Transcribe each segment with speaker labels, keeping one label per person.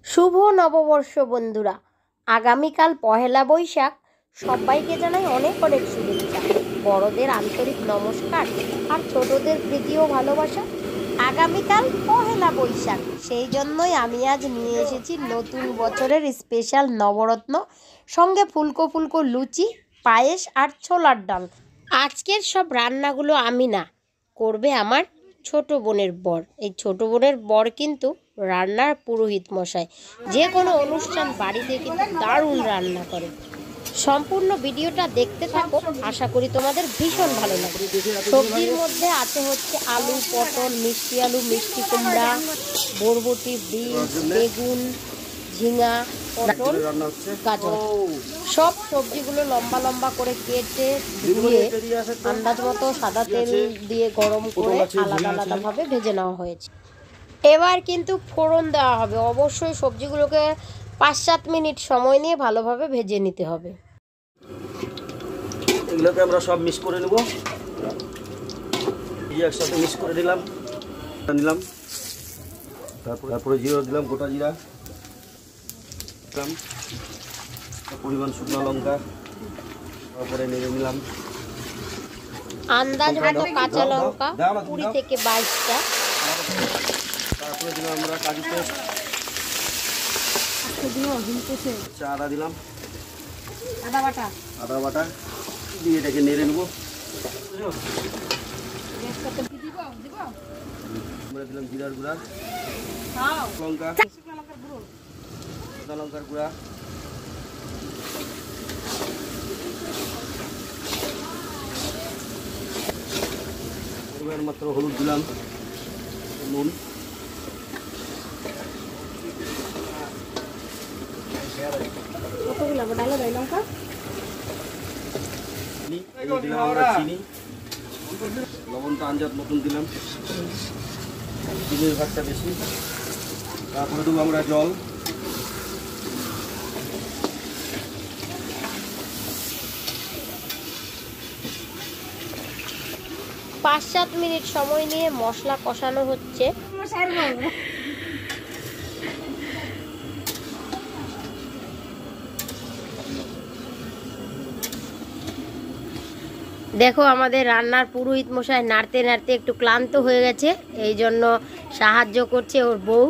Speaker 1: শুভ নববর্ষ বন্ধুরা, আগামীকাল পহেলা বৈশাখ। সবাইকে জানাই অনেক অনেক শুভেচ্ছা, বড়দের আন্তরিক নমস্কার আর ছোটদের প্রীতি ও ভালোবাসা। আগামীকাল পহেলা বৈশাখ, সেই জন্যই আমি আজ নিয়ে এসেছি নতুন বছরের স্পেশাল নবরত্ন, সঙ্গে ফুলকো ফুলকো লুচি, পায়েস আর ছোলার ডাল। আজকের সব রান্নাগুলো আমি না, করবে আমার ছোট বোনের বর। এই ছোট বোনের বর কিন্তু রান্নার পুরোহিত মশাই, যে কোনো অনুষ্ঠান বাড়িতে কিন্তু দারুণ রান্না করে। সম্পূর্ণ ভিডিওটা দেখতে থাকো, আশা করি তোমাদের ভীষণ ভালো লাগবে। সবজির মধ্যে আছে হচ্ছে আলু, পটল, মিষ্টি আলু, মিষ্টি কুমড়া, বরবটি, বিনস, বেগুন, ঝিঙা, পটল, গাজর। সব সবজিগুলো লম্বা লম্বা করে কেটে ধুয়ে আন্দাজ মতো সাদা তেল দিয়ে গরম করে আলাদা আলাদাভাবে ভেজে নেওয়া হয়েছে। এবার কিন্তু ফোড়ন দেওয়া হবে। অবশ্যই সবজিগুলোকে 5-7 মিনিট সময় নিয়ে ভালোভাবে ভেজে নিতে হবে।
Speaker 2: এগুলোকে আমরা সব মিক্স করে নেব। একসাথে মিক্স করে নিলাম। তারপরে জিরা দিলাম, গোটা জিরা দিলাম, পরিমাণ শুকনো লঙ্কা, তারপরে নেড়ে নিলাম
Speaker 1: আন্দাজ মতো কাঁচা লঙ্কা 20 থেকে 22টা।
Speaker 2: তারপরে দিলাম আমরা কাজু পেস্ট, আদা দিলাম, আদা বাটা দিয়ে এটাকে নেড়ে নেবো। আমরা দিলাম জিরার গুঁড়া, লঙ্কা, সাদা লঙ্কার গুঁড়া, পরিমাণ মাত্র হলুদ দিলাম, নুন, চিনি, লবণটা আঞ্জাত মতন দিলাম, চিনির ভাগটা বেশি। তারপরে দেবো আমরা জল,
Speaker 1: 5-7 মিনিট সময় নিয়ে মশলা কষানো হচ্ছে। দেখো আমাদের রান্নার পুরোহিত মশাই নাড়তে নাড়তে একটু ক্লান্ত হয়ে গেছে, এই জন্য সাহায্য করছে ওর বউ।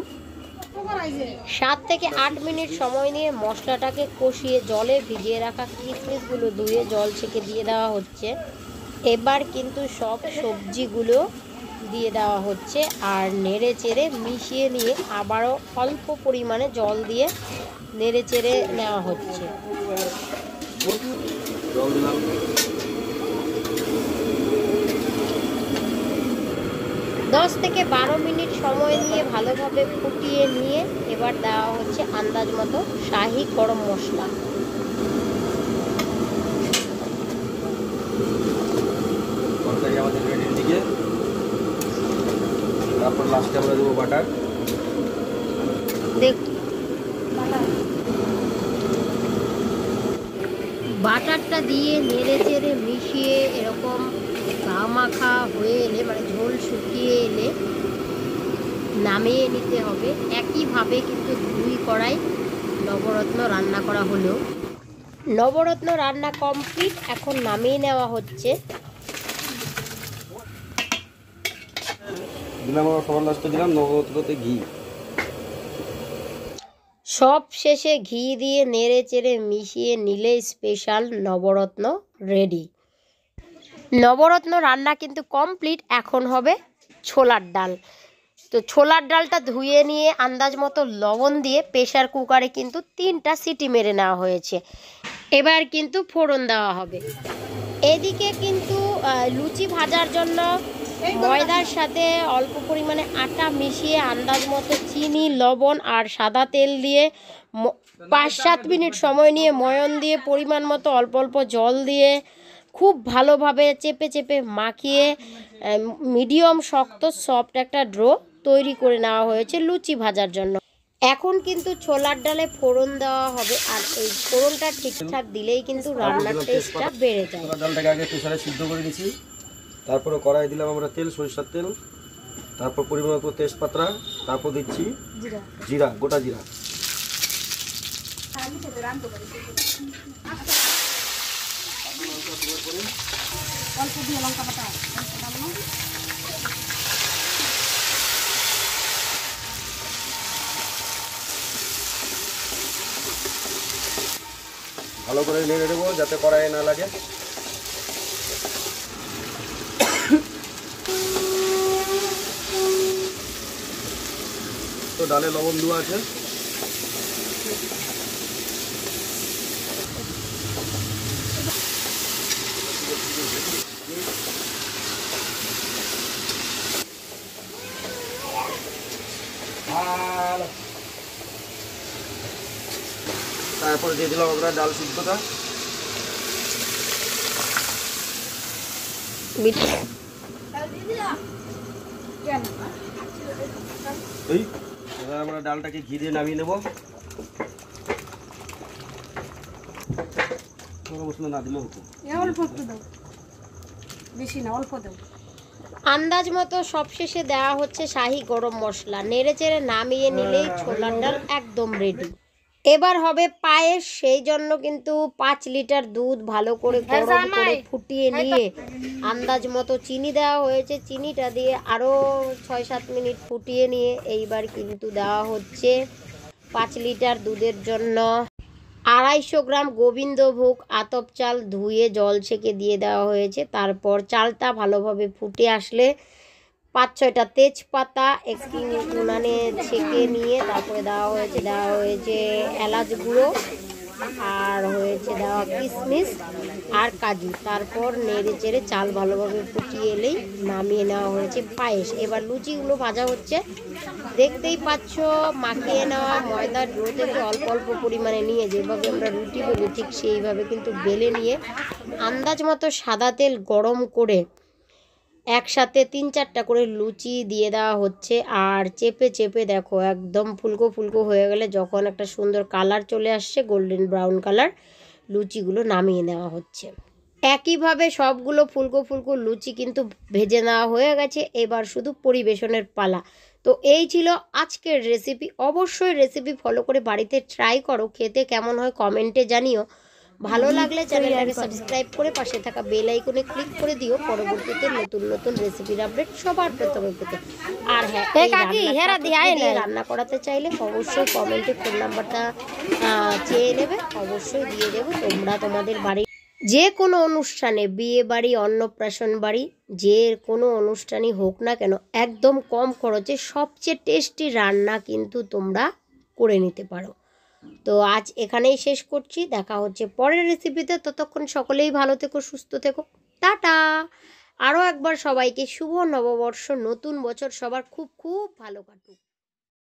Speaker 1: 7 থেকে 8 মিনিট সময় নিয়ে মশলাটাকে কষিয়ে জলে ভিজিয়ে রাখা কিশমিশগুলো ধুয়ে জল ছেঁকে দিয়ে দেওয়া হচ্ছে। এবার কিন্তু সব সবজিগুলো দিয়ে দেওয়া হচ্ছে আর নেড়ে চেড়ে মিশিয়ে নিয়ে আবারও অল্প পরিমাণে জল দিয়ে নেড়ে চেড়ে নেওয়া হচ্ছে। 10 থেকে 12 মিনিট সময় নিয়ে ভালোভাবে ফুটিয়ে নিয়ে এবার দেওয়া হচ্ছে আন্দাজ মতো শাহি গরম মশলা।
Speaker 2: আমাদের রেডির দিকে, তারপর লাস্টে আমরা দেবো বাটার।
Speaker 1: বাটারটা দিয়ে নেড়ে চেড়ে মিশিয়ে এরকম গা মাখা হয়ে এলে, মানে ঝোল শুকিয়ে এলে নামিয়ে নিতে হবে। একইভাবে কিন্তু 2 কড়াই নবরত্ন রান্না করা হলো। নবরত্ন রান্না কমপ্লিট, এখন নামিয়ে নেওয়া হচ্ছে।
Speaker 2: সবার লাস্টে দিলাম নবরত্নতে ঘি।
Speaker 1: সব শেষে ঘি দিয়ে নেড়ে চেড়ে মিশিয়ে নিলে স্পেশাল নবরত্ন রেডি। নবরত্ন রান্না কিন্তু কমপ্লিট, এখন হবে ছোলার ডাল। তো ছোলার ডালটা ধুয়ে নিয়ে আন্দাজ মতো লবণ দিয়ে প্রেশার কুকারে কিন্তু 3টা সিটি মেরে নেওয়া হয়েছে। এবার কিন্তু ফোড়ন দেওয়া হবে। এদিকে কিন্তু লুচি ভাজার জন্য ময়দার সাথে অল্প পরিমাণে আটা মিশিয়ে আন্দাজ মতো চিনি, লবণ আর সাদা তেল দিয়ে 5-7 মিনিট সময় নিয়ে ময়ন দিয়ে পরিমাণ মতো অল্প অল্প জল দিয়ে খুব ভালোভাবে চেপে চেপে মাখিয়ে মিডিয়াম শক্ত সফট একটা ডো তৈরি করে নেওয়া হয়েছে লুচি ভাজার জন্য। এখন কিন্তু ছোলার ডালে ফোড়ন দেওয়া হবে, আর এই ফোড়নটা ঠিকঠাক দিলেই কিন্তু রান্নার টেস্টটা বেড়ে যায়।
Speaker 2: ছোলার ডালটাকে আগে প্রেসারে সিদ্ধ করে নিয়েছি, তারপরে কড়াই দিলাম আমরা তেল, সরিষার তেল, তারপর পরিমাণ মতো তেজপাতা, তারপর দিচ্ছি জিরা, গোটা জিরা,
Speaker 3: অল্প দিয়ে লঙ্কা পাতা
Speaker 2: ভালো করে নেড়ে দেবো যাতে কড়াইয়ে না লাগে। তো ডালে লবণ দেওয়া আছে, তারপরে দিয়ে দিলাম আমরা ডাল সিদ্ধটা। এবার আমরা ডালটাকে ঘি দিয়ে নামিয়ে নেব। মশলা না দিলেও হতো,
Speaker 3: অল্প একটু দাও, বেশি না অল্প দাও।
Speaker 1: আন্দাজ মতো সবশেষে দেওয়া হচ্ছে শাহি গরম মশলা। নেড়ে চেড়ে নামিয়ে নিলেই ছোলার ডাল একদম রেডি। এবার হবে পায়েস। সেই জন্য কিন্তু 5 লিটার দুধ ভালো করে গরম করে ফুটিয়ে নিয়ে আন্দাজ মতো চিনি দেওয়া হয়েছে। চিনিটা দিয়ে আরও 6-7 মিনিট ফুটিয়ে নিয়ে এইবার কিন্তু দেওয়া হচ্ছে 5 লিটার দুধের জন্য 250 গ্রাম গোবিন্দভোগ আতপ চাল ধুয়ে জল ছেঁকে দিয়ে দেওয়া হয়েছে। তারপর চালটা ভালোভাবে ফুটে আসলে 5-6টা তেজপাতা একটু উনানে ছেঁকে নিয়ে তারপরে দেওয়া হয়েছে এলাচ গুঁড়ো, আর হয়েছে দেওয়া কিশমিশ আর কাজু। তারপর নেড়ে চেড়ে চাল ভালোভাবে ফুটিয়ে এলেই নামিয়ে নেওয়া হয়েছে পায়েস। এবার লুচিগুলো ভাজা হচ্ছে, দেখতেই পাচ্ছ। মাখিয়ে নেওয়া ময়দার ডো থেকে অল্প অল্প পরিমাণে নিয়ে যেভাবে আমরা রুটি বেলি ঠিক সেইভাবে কিন্তু বেলে নিয়ে আন্দাজ মতো সাদা তেল গরম করে একসাথে 3-4টা করে লুচি দিয়ে দেওয়া হচ্ছে। আর চেপে চেপে দেখো একদম ফুলকো ফুলকো হয়ে গেলে যখন একটা সুন্দর কালার চলে আসছে, গোল্ডেন ব্রাউন কালার, লুচিগুলো নামিয়ে নেওয়া হচ্ছে। একইভাবে সবগুলো ফুলকো ফুলকো লুচি কিন্তু ভেজে নেওয়া হয়ে গেছে। এবার শুধু পরিবেশনের পালা। তো এই ছিল আজকের রেসিপি। অবশ্যই রেসিপি ফলো করে বাড়িতে ট্রাই করো, খেতে কেমন হয় কমেন্টে জানিও। ভালো লাগলে চ্যানেলটাকে সাবস্ক্রাইব করে পাশে থাকা বেল আইকনে ক্লিক করে দিও পরবর্তীতে নতুন নতুন রেসিপির আপডেট সবার প্রথমে পেতে। আর হ্যাঁ, রান্না করাতে চাইলে অবশ্যই কমেন্টে ফোন নাম্বারটা চেয়ে নেবে, অবশ্যই দিয়ে দেবো। তোমরা তোমাদের বাড়ি যে কোনো অনুষ্ঠানে, বিয়ে বাড়ি, অন্নপ্রাশন বাড়ি, যে কোনো অনুষ্ঠানই হোক না কেন, একদম কম খরচে সবচেয়ে টেস্টি রান্না কিন্তু তোমরা করে নিতে পারো। তো আজ এখানেই শেষ করছি, দেখা হচ্ছে পরের রেসিপিতে। ততক্ষণ সকলেই ভালো থেকো, সুস্থ থেকো, টাটা। আরও একবার সবাইকে শুভ নববর্ষ, নতুন বছর সবার খুব খুব ভালো কাটুক।